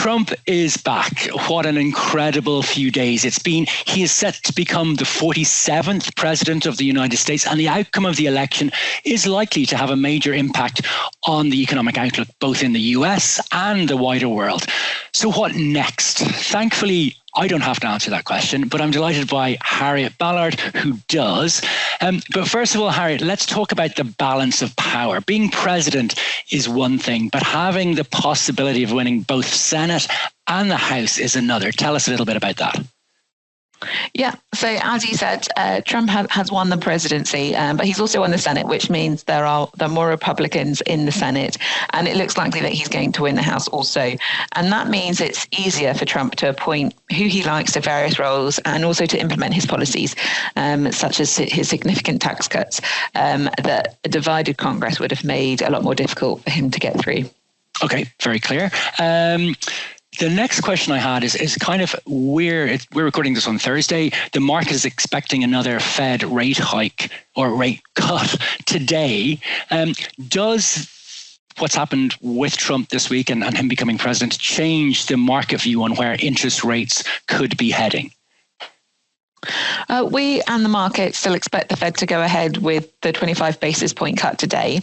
Trump is back. What an incredible few days it's been. He is set to become the 47th president of the United States, and the outcome of the election is likely to have a major impact on the economic outlook, both in the US and the wider world. So what next? Thankfully, I don't have to answer that question, but I'm delighted by Harriet Ballard, who does. But first of all, Harriet, let's talk about the balance of power. Being president is one thing, but having the possibility of winning both Senate and the House is another. Tell us a little bit about that. Yeah, so as you said, Trump has won the presidency, but he's also won the Senate, which means there are more Republicans in the Senate, and it looks likely that he's going to win the House also. And that means it's easier for Trump to appoint who he likes to various roles and also to implement his policies, such as his significant tax cuts that a divided Congress would have made a lot more difficult for him to get through. Okay, very clear. The next question I had is kind of we're recording this on Thursday. The market is expecting another Fed rate hike or rate cut today. Does what's happened with Trump this week and him becoming president change the market view on where interest rates could be heading? We and the market still expect the Fed to go ahead with the 25 basis point cut today.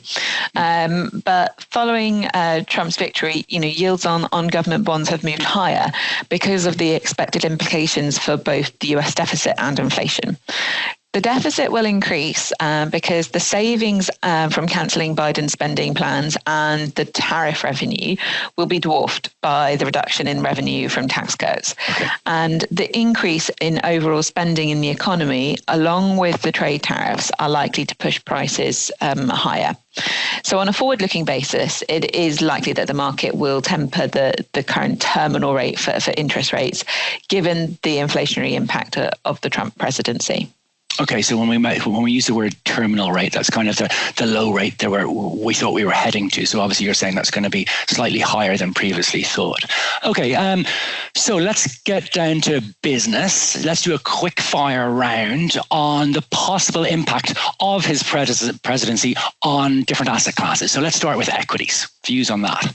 But following Trump's victory, yields on government bonds have moved higher because of the expected implications for both the US deficit and inflation. The deficit will increase because the savings from cancelling Biden's spending plans and the tariff revenue will be dwarfed by the reduction in revenue from tax cuts. Okay. And the increase in overall spending in the economy, along with the trade tariffs, are likely to push prices higher. So on a forward-looking basis, it is likely that the market will temper the current terminal rate for interest rates, given the inflationary impact of the Trump presidency. Okay, so when we use the word terminal rate, that's kind of the low rate that we thought we were heading to. So obviously you're saying that's going to be slightly higher than previously thought. Okay, so let's get down to business. Let's do a quick fire round on the possible impact of his presidency on different asset classes. So let's start with equities. Views on that.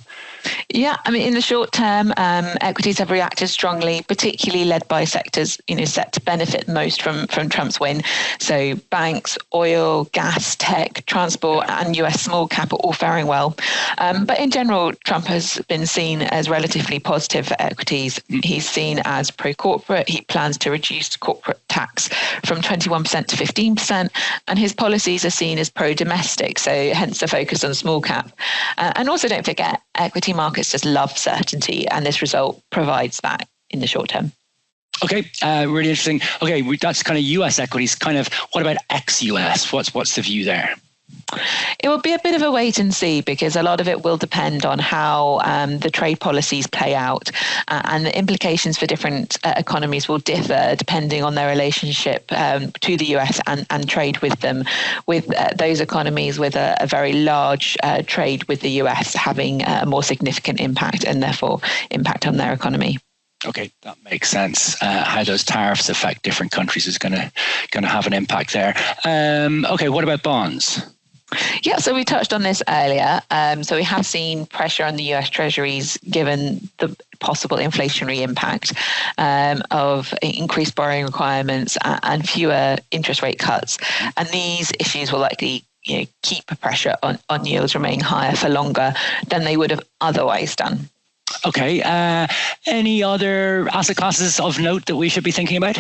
Yeah, I mean, in the short term, equities have reacted strongly, particularly led by sectors, set to benefit most from Trump's win. So banks, oil, gas, tech, transport, and US small cap are all faring well. But in general, Trump has been seen as relatively positive for equities. He's seen as pro-corporate. He plans to reduce corporate tax from 21% to 15%, and his policies are seen as pro-domestic, so hence the focus on small cap. And also don't forget, equity markets just love certainty, and this result provides that in the short term. Okay, really interesting. Okay, that's kind of US equities. Kind of, what about ex-US? What's the view there? It will be a bit of a wait and see, because a lot of it will depend on how the trade policies play out, and the implications for different economies will differ depending on their relationship to the US and trade with them, with those economies with a very large trade with the US having a more significant impact and therefore impact on their economy. Okay, that makes sense. How those tariffs affect different countries is going to have an impact there. Okay, what about bonds? Yeah, so we touched on this earlier. So we have seen pressure on the US Treasuries given the possible inflationary impact of increased borrowing requirements and fewer interest rate cuts. And these issues will likely keep pressure on yields remaining higher for longer than they would have otherwise done. Okay. Any other asset classes of note that we should be thinking about?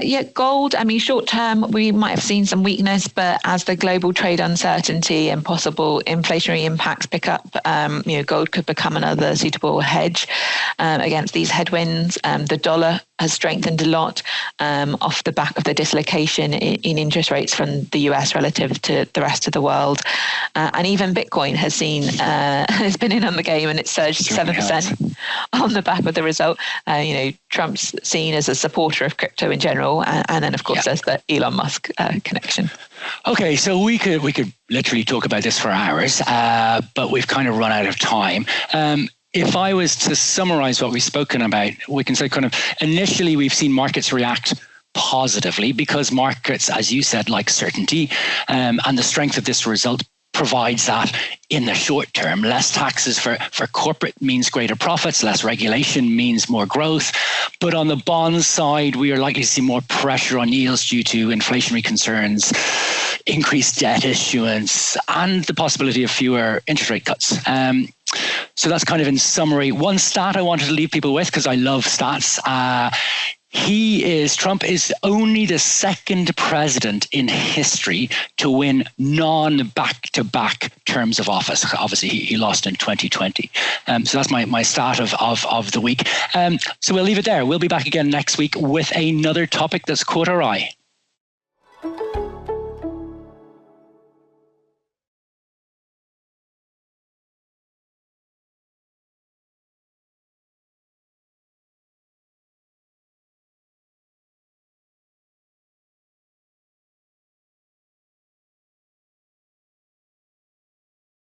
Yeah, gold. I mean, short term, we might have seen some weakness, but as the global trade uncertainty and possible inflationary impacts pick up, gold could become another suitable hedge against these headwinds. The dollar has strengthened a lot off the back of the dislocation in interest rates from the US relative to the rest of the world. And even Bitcoin has been in on the game, and it surged 7% on the back of the result. Trump's seen as a supporter of crypto in general, and then of course there's the Elon Musk connection. Okay, so we could literally talk about this for hours, but we've kind of run out of time. If I was to summarize what we've spoken about, we can say kind of initially we've seen markets react positively because markets, as you said, like certainty, and the strength of this result provides that in the short term. Less taxes for corporate means greater profits, less regulation means more growth. But on the bond side, we are likely to see more pressure on yields due to inflationary concerns, increased debt issuance, and the possibility of fewer interest rate cuts. So that's kind of in summary. One stat I wanted to leave people with, because I love stats. Trump is only the second president in history to win non-back-to-back terms of office. Obviously, he lost in 2020. So that's my stat of the week. So we'll leave it there. We'll be back again next week with another topic that's caught our eye.